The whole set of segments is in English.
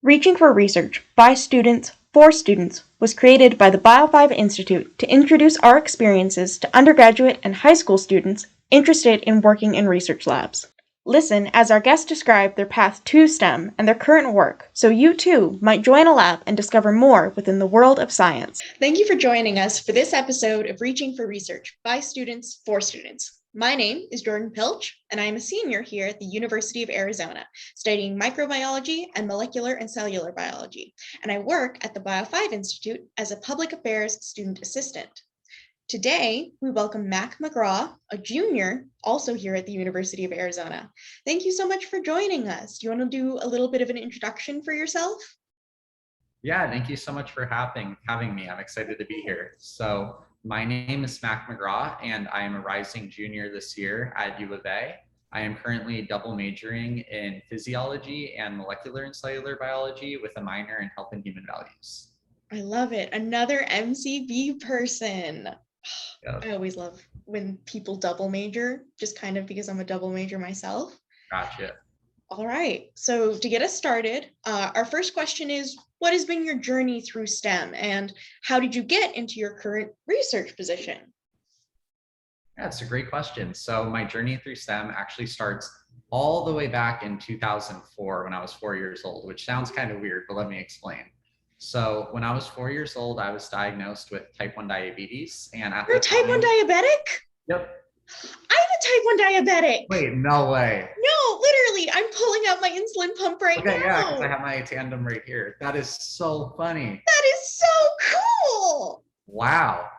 Reaching for Research by Students for Students was created by the BIO5 Institute to introduce our experiences to undergraduate and high school students interested in working in research labs. Listen as our guests describe their path to STEM and their current work, so you too might join a lab and discover more within the world of science. Thank you for joining us for this episode of Reaching for Research by Students for Students. My name is Jordan Pilch, and I am a senior here at the University of Arizona, studying microbiology and molecular and cellular biology, and I work at the BIO5 Institute as a public affairs student assistant. Today, we welcome McGraw, a junior, also here at the University of Arizona. Thank you so much for joining us. Do you want to do a little bit of an introduction for yourself? Yeah, thank you so much for having me. I'm excited to be here. So my name is McGraw, and I am a rising junior this year at U of A. I am currently double majoring in physiology and molecular and cellular biology with a minor in health and human values. I love it. Another MCB person. Yeah. I always love when people double major, just kind of because I'm a double major myself. Gotcha. All right. So to get us started, our first question is, what has been your journey through STEM and how did you get into your current research position? Yeah, it's a great question. So my journey through STEM actually starts all the way back in 2004 when I was 4 years old, which sounds kind of weird, but let me explain. So when I was 4 years old, I was diagnosed with type 1 diabetes. And at You're a type 1 diabetic? Yep. I'm a type 1 diabetic. Wait, no way. No, literally, I'm pulling out my insulin pump right now. Okay, yeah, because I have my tandem right here. That is so funny. That is so cool. Wow.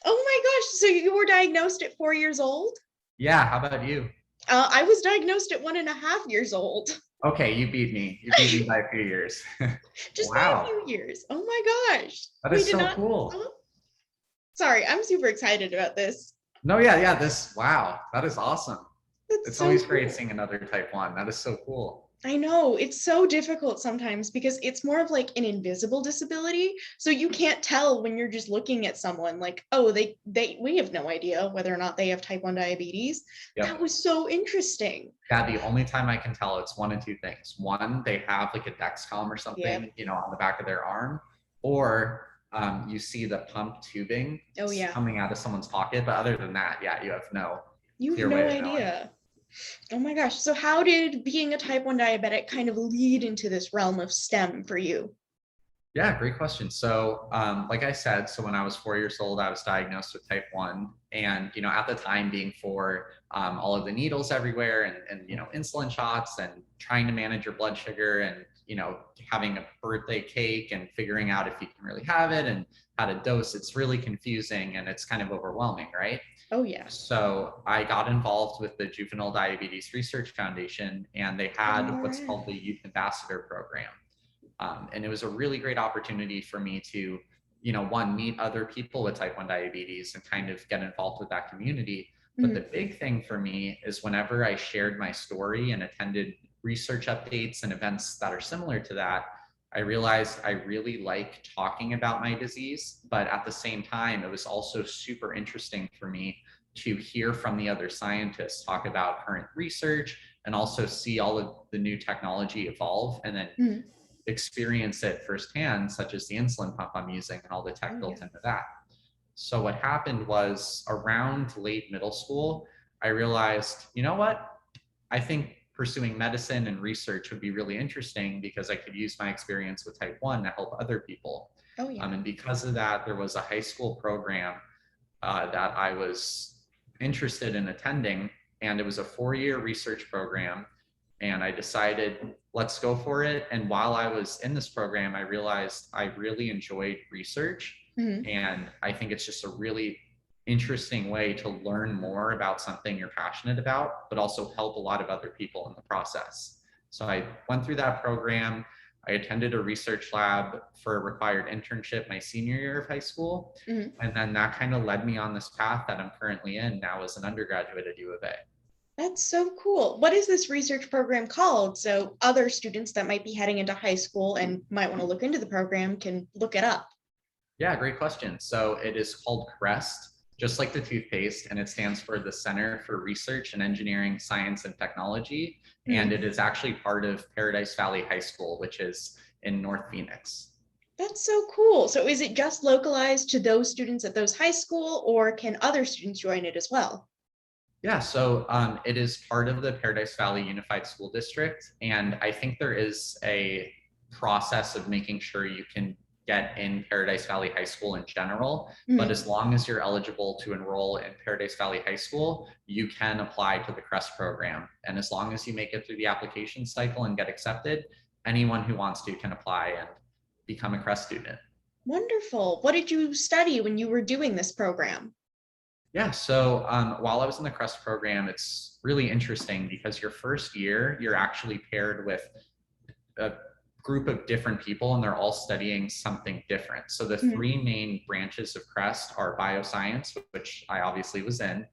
Oh my gosh, so you were diagnosed at 4 years old? Yeah, how about you? I was diagnosed at 1.5 years old. Okay, you beat me. You beat me by a few years. Just by a few years. Oh my gosh. That is so cool. Sorry, I'm super excited about this. No, yeah, wow, that is awesome. It's so always cool. great seeing another type 1. That is so cool. I know, it's so difficult sometimes because it's more of like an invisible disability. So you can't tell when you're just looking at someone like, oh, we have no idea whether or not they have type 1 diabetes. Yep. That was so interesting. Yeah, the only time I can tell, it's one of two things. One, they have like a Dexcom or something, on the back of their arm, or you see the pump tubing coming out of someone's pocket. But other than that, yeah, you have no idea. Oh my gosh. So how did being a type 1 diabetic kind of lead into this realm of STEM for you? Yeah, great question. So like I said, so when I was 4 years old, I was diagnosed with type 1. And, at the time being for all of the needles everywhere and insulin shots and trying to manage your blood sugar and, having a birthday cake and figuring out if you can really have it and how to dose, it's really confusing and it's kind of overwhelming, right? Oh, yeah. So I got involved with the Juvenile Diabetes Research Foundation, and they had what's called the Youth Ambassador Program. And it was a really great opportunity for me to, one, meet other people with type 1 diabetes and kind of get involved with that community. But the big thing for me is whenever I shared my story and attended research updates and events that are similar to that, I realized I really like talking about my disease, but at the same time, it was also super interesting for me to hear from the other scientists talk about current research and also see all of the new technology evolve and then experience it firsthand, such as the insulin pump I'm using and all the tech built into that. So what happened was around late middle school, I realized, you know what? I think pursuing medicine and research would be really interesting because I could use my experience with type 1 to help other people. Oh, yeah. And because of that, there was a high school program that I was interested in attending, and it was a 4-year research program. And I decided, let's go for it. And while I was in this program, I realized I really enjoyed research. And I think it's just a really interesting way to learn more about something you're passionate about, but also help a lot of other people in the process. So I went through that program. I attended a research lab for a required internship my senior year of high school. And then that kind of led me on this path that I'm currently in now as an undergraduate at U of A. That's so cool. What is this research program called? So other students that might be heading into high school and might want to look into the program can look it up. Yeah, great question. So it is called Crest, just like the toothpaste, and it stands for the Center for Research and Engineering, Science, and Technology. And it is actually part of Paradise Valley High School, which is in North Phoenix. That's so cool. So is it just localized to those students at those high school, or can other students join it as well? Yeah, so it is part of the Paradise Valley Unified School District. And I think there is a process of making sure you can get in Paradise Valley High School in general. But as long as you're eligible to enroll in Paradise Valley High School, you can apply to the Crest program. And as long as you make it through the application cycle and get accepted, anyone who wants to can apply and become a Crest student. Wonderful. What did you study when you were doing this program? Yeah, so while I was in the Crest program, it's really interesting because your first year, you're actually paired with a group of different people and they're all studying something different. So the three main branches of Crest are bioscience, which I obviously was in,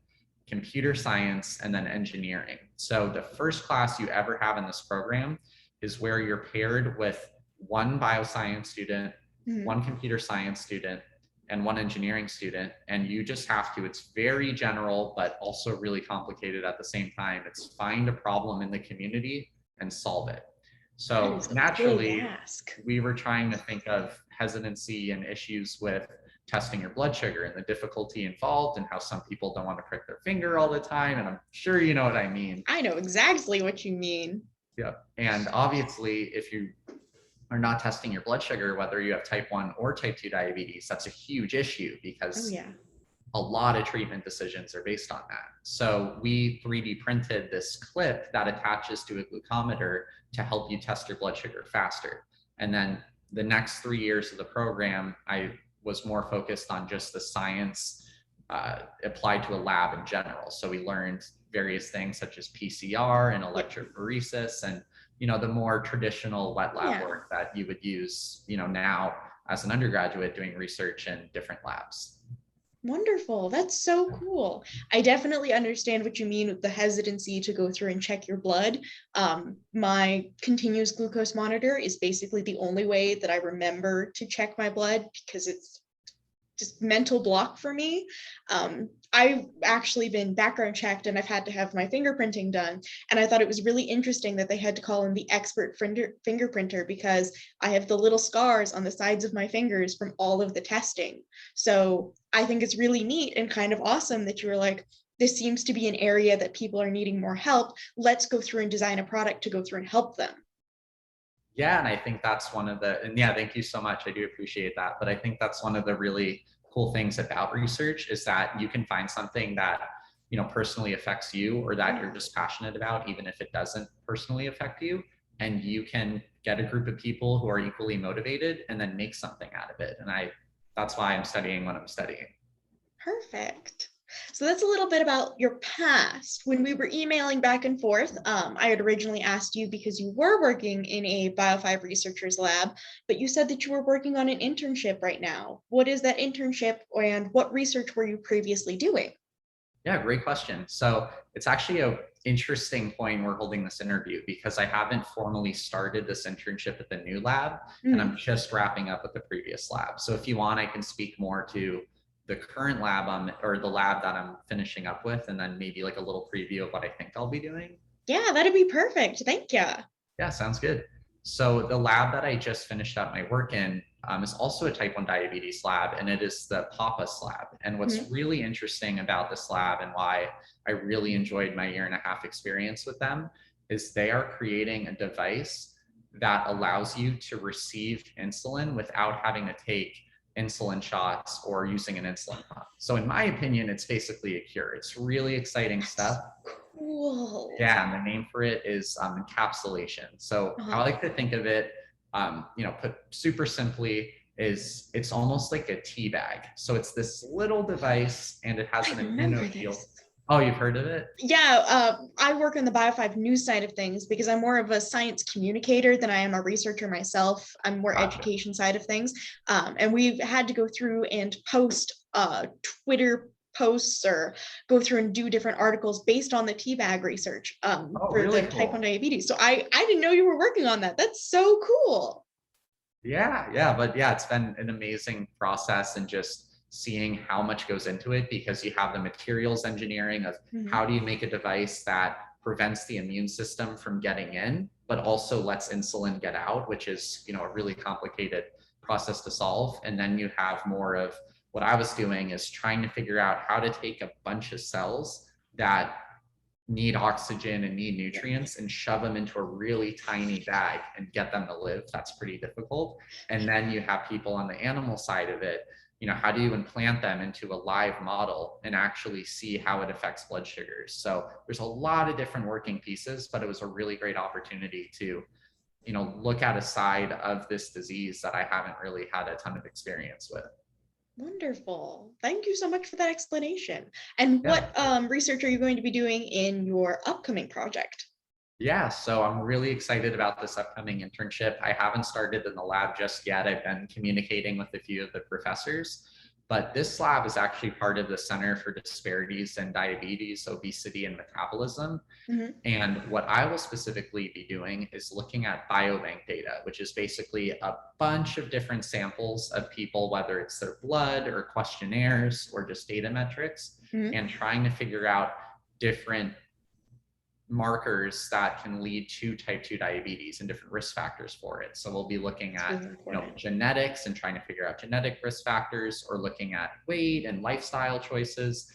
computer science, and then engineering. So the first class you ever have in this program is where you're paired with one bioscience student, one computer science student, and one engineering student. And you just have to, it's very general, but also really complicated at the same time. It's find a problem in the community and solve it. So naturally, we were trying to think of hesitancy and issues with testing your blood sugar and the difficulty involved and how some people don't want to prick their finger all the time. And I'm sure you know what I mean. I know exactly what you mean. Yeah. And obviously, if you are not testing your blood sugar, whether you have type 1 or type 2 diabetes, that's a huge issue because a lot of treatment decisions are based on that. So we 3D printed this clip that attaches to a glucometer to help you test your blood sugar faster. And then the next 3 years of the program, I was more focused on just the science applied to a lab in general. So we learned various things such as PCR and electrophoresis and the more traditional wet lab work that you would use, now as an undergraduate doing research in different labs. Wonderful. That's so cool. I definitely understand what you mean with the hesitancy to go through and check your blood. My continuous glucose monitor is basically the only way that I remember to check my blood because it's just mental block for me. I've actually been background checked and I've had to have my fingerprinting done. And I thought it was really interesting that they had to call in the expert fingerprinter because I have the little scars on the sides of my fingers from all of the testing. So I think it's really neat and kind of awesome that you were like, this seems to be an area that people are needing more help. Let's go through and design a product to go through and help them. Yeah, and I think that's one of the, and yeah, thank you so much. I do appreciate that. But I think that's one of the really cool things about research is that you can find something that, personally affects you or that you're just passionate about, even if it doesn't personally affect you. And you can get a group of people who are equally motivated and then make something out of it. And that's why I'm studying what I'm studying. Perfect. So that's a little bit about your past. When we were emailing back and forth, I had originally asked you because you were working in a BIO5 researcher's lab, but you said that you were working on an internship right now. What is that internship and what research were you previously doing? Yeah, great question. So it's actually an interesting point we're holding this interview because I haven't formally started this internship at the new lab and I'm just wrapping up with the previous lab. So if you want, I can speak more to the current lab or the lab that I'm finishing up with, and then maybe like a little preview of what I think I'll be doing. Yeah, that'd be perfect. Thank you. Yeah, sounds good. So the lab that I just finished up my work in is also a type 1 diabetes lab, and it is the Pappas lab. And what's really interesting about this lab and why I really enjoyed my 1.5 year experience with them is they are creating a device that allows you to receive insulin without having to take insulin shots or using an insulin pump. So in my opinion, it's basically a cure. It's really exciting stuff. Cool. Yeah, and the name for it is encapsulation. So I like to think of it, put super simply, is it's almost like a tea bag. So it's this little device and it has an immunofield. Oh, you've heard of it? Yeah, I work on the BIO5 news side of things because I'm more of a science communicator than I am a researcher myself. I'm more education side of things. And we've had to go through and post Twitter posts or go through and do different articles based on the teabag research for really the type 1 diabetes. So I didn't know you were working on that. That's so cool. Yeah, but yeah, it's been an amazing process and just seeing how much goes into it, because you have the materials engineering of how do you make a device that prevents the immune system from getting in, but also lets insulin get out, which is, a really complicated process to solve. And then you have more of what I was doing is trying to figure out how to take a bunch of cells that need oxygen and need nutrients and shove them into a really tiny bag and get them to live. That's pretty difficult. And then you have people on the animal side of it, how do you implant them into a live model and actually see how it affects blood sugars? So there's a lot of different working pieces, but it was a really great opportunity to, look at a side of this disease that I haven't really had a ton of experience with. Wonderful. Thank you so much for that explanation. And what research are you going to be doing in your upcoming project? Yeah, so I'm really excited about this upcoming internship. I haven't started in the lab just yet. I've been communicating with a few of the professors, but this lab is actually part of the Center for Disparities in Diabetes, Obesity, and Metabolism. And what I will specifically be doing is looking at biobank data, which is basically a bunch of different samples of people, whether it's their blood or questionnaires or just data metrics, and trying to figure out different markers that can lead to type 2 diabetes and different risk factors for it. So we'll be looking at genetics and trying to figure out genetic risk factors, or looking at weight and lifestyle choices.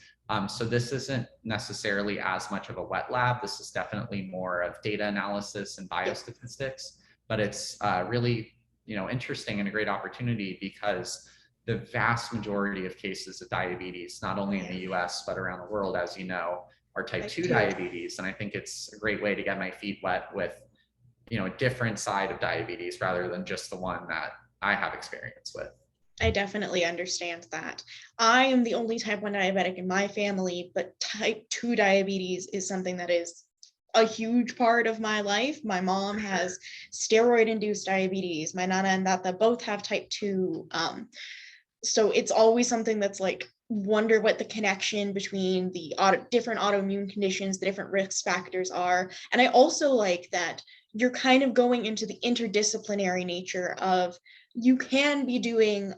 So this isn't necessarily as much of a wet lab. This is definitely more of data analysis and biostatistics, but it's really interesting and a great opportunity, because the vast majority of cases of diabetes, not only in the US, but around the world, as you know, are type 2 diabetes. And I think it's a great way to get my feet wet with, a different side of diabetes rather than just the one that I have experience with. I definitely understand that. I am the only type 1 diabetic in my family, but type 2 diabetes is something that is a huge part of my life. My mom has steroid-induced diabetes. My nana and tata both have type 2. So it's always something that's like, wonder what the connection between the different autoimmune conditions, the different risk factors are. And I also like that you're kind of going into the interdisciplinary nature of, you can be doing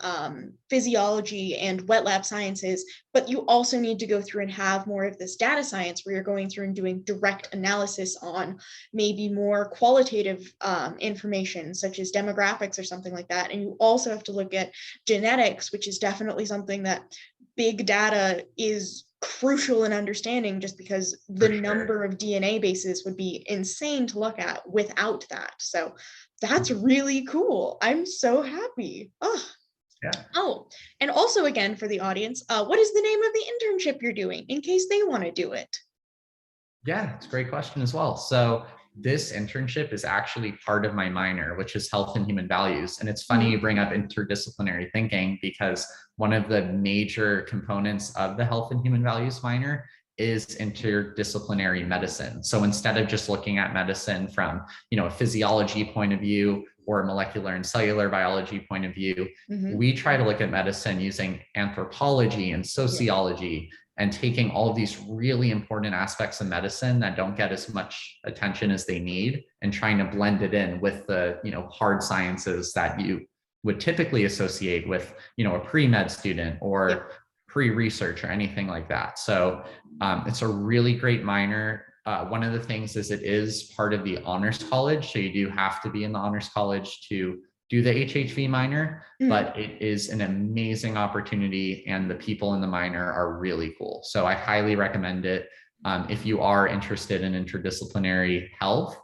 physiology and wet lab sciences, but you also need to go through and have more of this data science where you're going through and doing direct analysis on maybe more qualitative information, such as demographics or something like that. And you also have to look at genetics, which is definitely something that big data is crucial in understanding, just because the number of DNA bases would be insane to look at without that. So that's really cool. I'm so happy. Oh, and also again for the audience, what is the name of the internship you're doing in case they want to do it? Yeah, it's a great question as well. So this internship is actually part of my minor, which is health and human values. And it's funny you bring up interdisciplinary thinking, because one of the major components of the health and human values minor is interdisciplinary medicine. So instead of just looking at medicine from, a physiology point of view or a molecular and cellular biology point of view, we try to look at medicine using anthropology and sociology, and taking all of these really important aspects of medicine that don't get as much attention as they need, and trying to blend it in with the, hard sciences that you would typically associate with, a pre-med student or pre-research or anything like that. So it's a really great minor. One of the things is it is part of the honors college. So you do have to be in the honors college to do the HHV minor, but it is an amazing opportunity, and the people in the minor are really cool. So I highly recommend it if you are interested in interdisciplinary health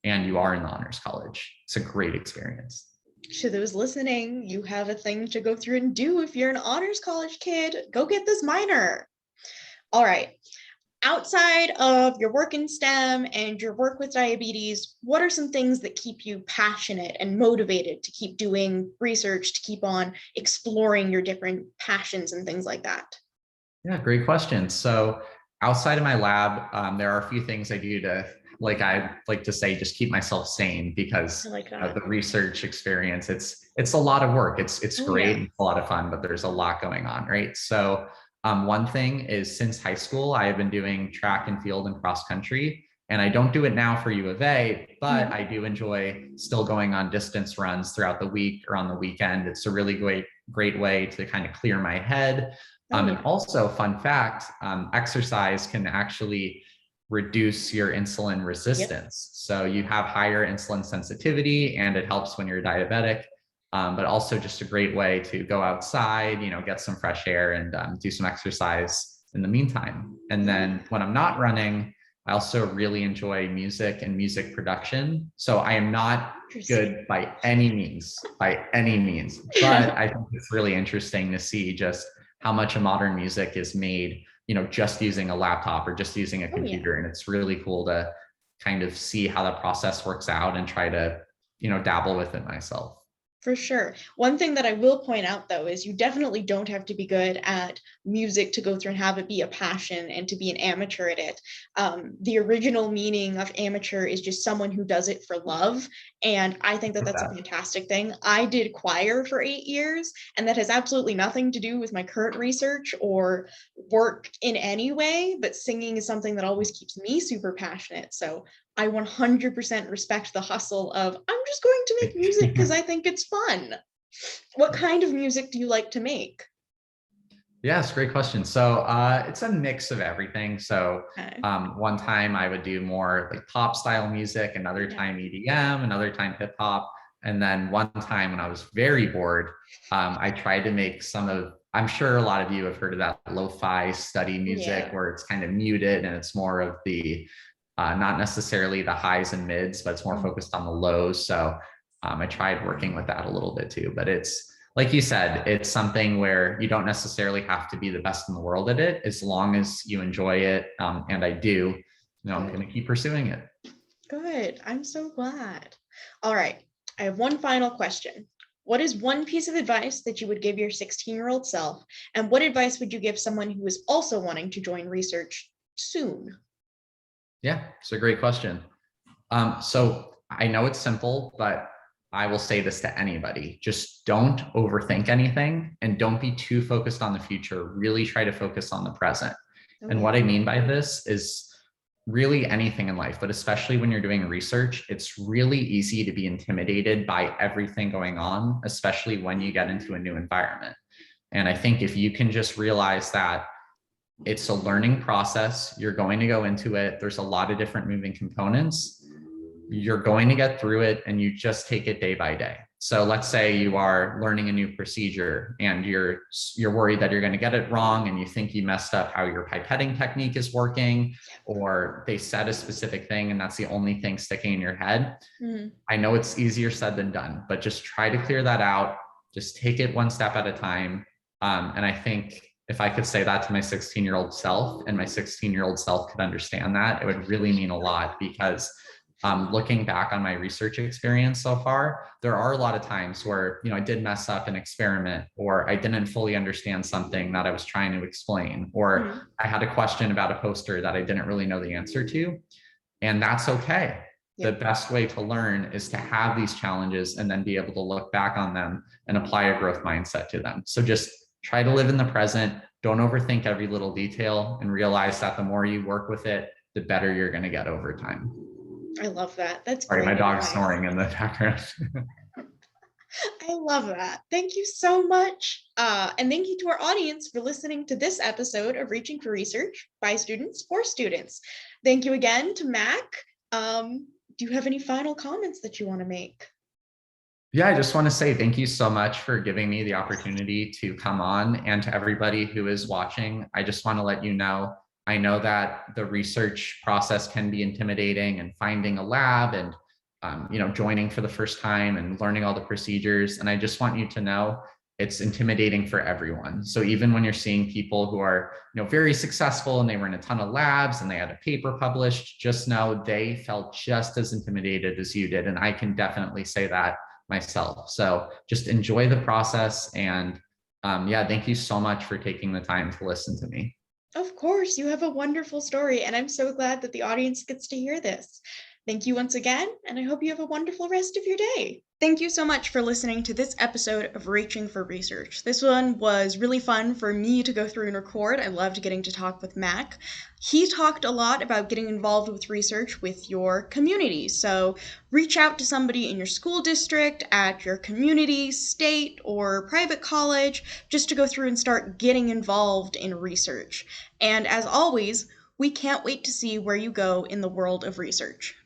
and you are in the honors college. It's a great experience. To those listening, you have a thing to go through and do. If you're an honors college kid, go get this minor. All right. Outside of your work in STEM and your work with diabetes, what are some things that keep you passionate and motivated to keep doing research, to keep on exploring your different passions and things like that? Yeah, great question. So outside of my lab, there are a few things I do to, I like to say, just keep myself sane, because the research experience, it's a lot of work. It's great. It's a lot of fun, but there's a lot going on, right? So one thing is, since high school, I have been doing track and field and cross country, and I don't do it now for U of A, but I do enjoy still going on distance runs throughout the week or on the weekend. It's a really great way to kind of clear my head. Oh, And yeah. also, fun fact, exercise can actually reduce your insulin Yep. resistance. So you have higher insulin sensitivity, and it helps when you're diabetic. But also just a great way to go outside, get some fresh air and do some exercise in the meantime. And then when I'm not running, I also really enjoy music and music production. So I am not good by any means, but I think it's really interesting to see just how much of modern music is made, just using a laptop or just using a computer. And it's really cool to kind of see how that process works out and try to, dabble with it myself. For sure. One thing that I will point out, though, is you definitely don't have to be good at music to go through and have it be a passion and to be an amateur at it. The original meaning of amateur is just someone who does it for love. And I think that that's a fantastic thing. I did choir for 8 years, and that has absolutely nothing to do with my current research or work in any way, but singing is something that always keeps me super passionate. So I 100% respect the hustle of, I'm just going to make music because I think it's fun. What kind of music do you like to make? Yes, great question. So it's a mix of everything. So one time I would do more like pop style music, another time EDM, another time hip hop. And then one time when I was very bored, I tried to make I'm sure a lot of you have heard of that lo-fi study music where it's kind of muted and it's more of the, not necessarily the highs and mids, but it's more focused on the lows. So I tried working with that a little bit too, but it's, like you said, it's something where you don't necessarily have to be the best in the world at it, as long as you enjoy it. And I do, I'm going to keep pursuing it. Good. I'm so glad. All right. I have one final question. What is one piece of advice that you would give your 16-year-old self? And what advice would you give someone who is also wanting to join research soon? Yeah, it's a great question. So I know it's simple, but I will say this to anybody. Just don't overthink anything and don't be too focused on the future. Really try to focus on the present. And what I mean by this is really anything in life, but especially when you're doing research, it's really easy to be intimidated by everything going on, especially when you get into a new environment. And I think if you can just realize that it's a learning process, you're going to go into it, there's a lot of different moving components, you're going to get through it, and you just take it day by day. So let's say you are learning a new procedure and you're worried that you're going to get it wrong and you think you messed up how your pipetting technique is working, or they said a specific thing and that's the only thing sticking in your head. I know it's easier said than done, but just try to clear that out. Just take it one step at a time. And I think if I could say that to my 16-year-old self, and my 16-year-old self could understand that, it would really mean a lot, because looking back on my research experience so far, there are a lot of times where, I did mess up an experiment, or I didn't fully understand something that I was trying to explain, or I had a question about a poster that I didn't really know the answer to. And that's okay. The best way to learn is to have these challenges and then be able to look back on them and apply a growth mindset to them. So just try to live in the present. Don't overthink every little detail, and realize that the more you work with it, the better you're going to get over time. I love that. That's Sorry, great. my dog's snoring in the background. I love that. Thank you so much. And thank you to our audience for listening to this episode of Reaching for Research by Students for Students. Thank you again to Mac. Do you have any final comments that you want to make? Yeah, I just want to say thank you so much for giving me the opportunity to come on. And to everybody who is watching, I just want to let you know, I know that the research process can be intimidating, and finding a lab and joining for the first time and learning all the procedures. And I just want you to know it's intimidating for everyone. So even when you're seeing people who are very successful and they were in a ton of labs and they had a paper published, just know they felt just as intimidated as you did. And I can definitely say that myself. So just enjoy the process. And thank you so much for taking the time to listen to me. Of course, you have a wonderful story, and I'm so glad that the audience gets to hear this. Thank you once again, and I hope you have a wonderful rest of your day. Thank you so much for listening to this episode of Reaching for Research. This one was really fun for me to go through and record. I loved getting to talk with Mac. He talked a lot about getting involved with research with your community. So reach out to somebody in your school district, at your community, state, or private college, just to go through and start getting involved in research. And as always, we can't wait to see where you go in the world of research.